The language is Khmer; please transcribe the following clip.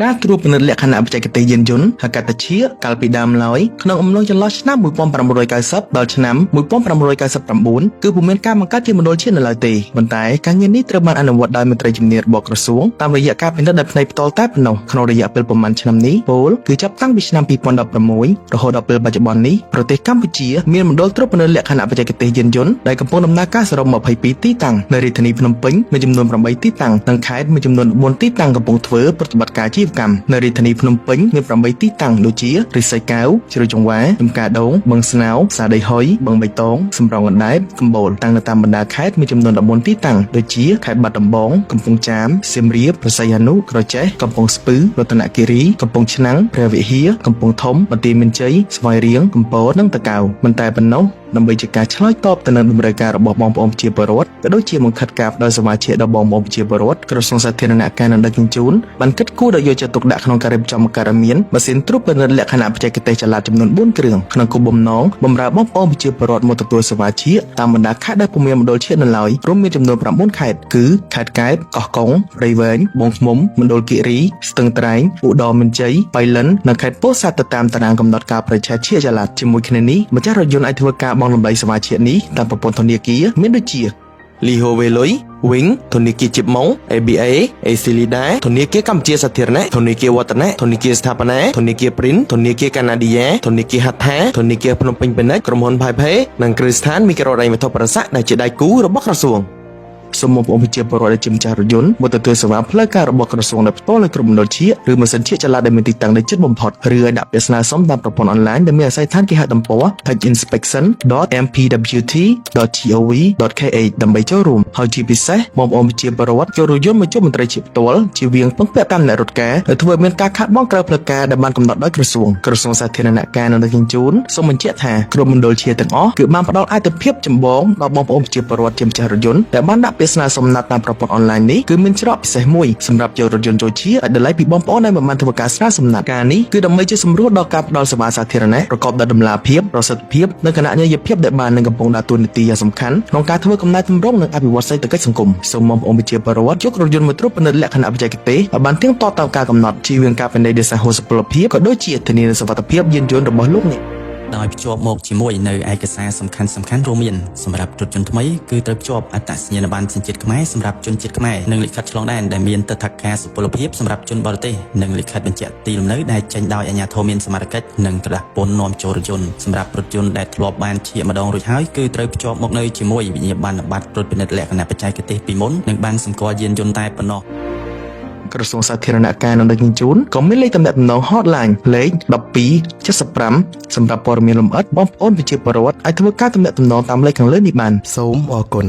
ការត្រួតពិនិត្យលក្ខណៈបច្ចេកទេសយានយន្តហៅកាត់ជាកាលពីដើមឡើយក្នុងអំឡុងចន្លោះឆ្នាំ1990ដល់ឆ្នាំ1999គឺពុំមានការបង្កើតជាមណ្ឌលជាតិនៅឡើយទេប៉ុន្តែការងារនេះត្រូវបានអនុវត្តដោយមន្ត្រីជំនាញរបស់ក្រសួងតាមរយៈការពិនិត្យដោយផ្នែកផ្ទាល់តែប៉ុណ្ណោះក្នុងរយៈពេលប្រមាណឆ្នាំនេះពលគឺចាប់តាំងពីឆ្នាំ2016រហូតដល់ពេលបច្ចុប្បន្ននេះប្រទេសកម្ពុជាមានមណ្ឌលត្រួតពិនិត្យលក្ខណៈបច្ចេកទេសយានយន្តដែលកំពុងដំណើរការសរុប22ទីតាំងនៅរាជធានីភ្នំពេញមានចំនួន8ទីតាំងនិងខេត្តមានចំនួន14ទីតាំងកំពុងធ្វើប្រតិបត្តិការអាជីវកម្មនៅរាជធានីភ្នំពេញមាន8ទីតាំងដូចជារិស័យកែវជ្រោយចង្វាចំការដូងបឹងស្នោផ្សារដីហុយបឹងបៃតងសំរោងអណ្ដែតកំបូលតាំងនៅតាមបណ្ដាខេត្តមានចំនួន14ទីតាំងដូចជាខេត្តបាត់ដំបងកំពង់ចាមសៀមរាបព្រះសីហនុក្រចេះកំពង់ស្ពឺរតនគិរីកំពង់ឆ្នាំងព្រះវិហារកំពង់ធំបន្ទាយមានជ័យស្វាយរៀងកំពតនិងតាកែវមិនតែប៉ុណ្ណោះដើម្បីជាការឆ្លើយតបទៅនឹងតម្រូវការរបស់បងប្អូនប្រជាពលរដ្ឋក៏ដូចជាបង្ខិតការផ្ដល់សេវាជាដល់បងប្អូនប្រជាពលរដ្ឋក្រសួងសាធារណការនិងដឹកជញ្ជូនបានគិតគូរដោយយកចិត្តទុកដាក់ក្នុងការរៀបចំការមានម៉ាស៊ីនត្រួតពិនិត្យលក្ខណៈបច្ចេកទេសចល័តចំនួន4គ្រឿងក្នុងគោលបំណងបម្រើបងប្អូនប្រជាពលរដ្ឋមកទទួលសេវាជាតាមបណ្ដាខេត្តដែលពុំមានមណ្ឌលជាតិនៅឡើយរួមមានចំនួន9ខេត្តគឺខេត្តកែបកោះកុងព្រៃវែងបងឃ្មុំមណ្ឌលគិរីស្ទឹងត្រែងឧត្តរមានជ័យបៃលិននិងខេត្តពោធិ៍សាត់ទៅតាមតារាងកំណត់ការប្រឆាជាចល័តជាមួយគ្នានេះម្ចាស់រថយន្តអាចធ្វើការបង់តម្លៃសេវាជាតិនេះតាមប្រព័ន្ធធនាគារមានដូចជាលីហូវេលុយ Wing ធនាគារជីបម៉ុង ABA Acilida ធនាគារកម្ពុជាសាធារណៈធនាគារវឌ្ឍនៈធនាគារស្ថាបនាធនាគារ Print ធនាគារកាណាឌីយ៉ាធនាគារហាត់ថាធនាគារភ្នំពេញពាណិជ្ជក្រុមហ៊ុន Phaipe និងគ្រឹះស្ថានមីក្រូហិរញ្ញវត្ថុប្រសាដែលជាដៃគូរបស់ក្រសួងសូមបងប្អូនប្រជាពលរដ្ឋដែលជាម្ចាស់រថយន្តមកទទួលសេវាផ្លូវការរបស់ក្រសួងដោយផ្ទាល់លើក្រុមមណ្ឌលជាតិឬម៉ាស៊ីនជាចល័តដែលមានទីតាំងនៅជិតបំផុតឬឲ្យដាក់ពាក្យស្នើសុំតាមប្រព័ន្ធអនឡាញដែលមានអាស័យដ្ឋានគេហទំព័រ taxinspection.mpwt.gov.kh ដើម្បីចូលរួមហើយជាពិសេសបងប្អូនប្រជាពលរដ្ឋចូលរថយន្តមកជួបមន្ត្រីជាផ្ទាល់ជាវៀងពឹងពាក់តាមអ្នករត់ការហើយធ្វើឲ្យមានការខាតបង់ក្រៅផ្លូវការដែលបានកំណត់ដោយក្រសួងសាធារណការនិងដឹកជញ្ជូនសូមបញ្ជាក់ថាក្រុមមណ្ឌលជាតិទាំងអស់គឺបានផ្ដល់អាទិភាពចម្បងដល់បងប្អូនប្រជាពលរដ្ឋជាម្ចាស់រថយន្តដែលបានដាក់ពាក្យស្នើសុំណាត់តាមប្រព័ន្ធអនឡាញនេះគឺមានច្រកពិសេសមួយសម្រាប់យករថយន្តចូលជាឲ្យតម្លៃពីបងប្អូនដែលមិនបានធ្វើការស្នើសុំណាត់ការនេះគឺដើម្បីជាសម្រួលដល់ការផ្ដល់សេវាសាធារណៈប្រកបដោយតម្លាភាពប្រសិទ្ធភាពនិងគណនេយ្យភាពដែលបាននឹងកំពុងដើរតួនាទីយ៉ាងសំខាន់ក្នុងការធ្វើកំណែទម្រង់និងអភិវឌ្ឍសេដ្ឋកិច្ចសង្គមសូមបងប្អូនប្រជាពលរដ្ឋយករថយន្តមកត្រួតពិនិត្យលក្ខណៈបច្ចេកទេសឲ្យបានទៀងទាត់តាមការកំណត់ជៀសវាងការពិនិត្យដោយសារហួសសុពលភាពក៏ដូចជាធានានូវសុវត្ថិភាពយានយន្តរបស់លោកអ្នកដោយភ្ជាប់មកជាមួយនៅឯកសារសំខាន់រួមមានសម្រាប់រថយន្តថ្មីគឺត្រូវភ្ជាប់អត្តសញ្ញាណប័ណ្ណជនជាតិខ្មែរសម្រាប់ជនជាតិខ្មែរនិងលិខិតឆ្លងដែនដែលមានទិដ្ឋាការសុពលភាពសម្រាប់ជនបរទេសនិងលិខិតបញ្ជាក់ទីលំនៅដែលចេញដោយអាជ្ញាធរមានសមត្ថកិច្ចនិងក្រដាសពន្ធនាំចូលរថយន្តសម្រាប់រថយន្តដែលធ្លាប់បានឈាកម្ដងរួចហើយគឺត្រូវភ្ជាប់មកនៅជាមួយវិញ្ញាបនបត្រត្រួតពិនិត្យលក្ខណៈបច្ចេកទេសពីមុននិងបានសម្គាល់យានយន្តតែប៉ុណ្ណោះក្រសួងសាធារណការនិងដឹកជញ្ជូនក៏មានលេខទំនាក់ទំនង hotline លេខ1275សម្រាប់ព័ត៌មានលម្អិតបងប្អូនប្រជាពលរដ្ឋអាចធ្វើការទំនាក់ទំនងតាមលេខខាងលើនេះបានសូមអរគុណ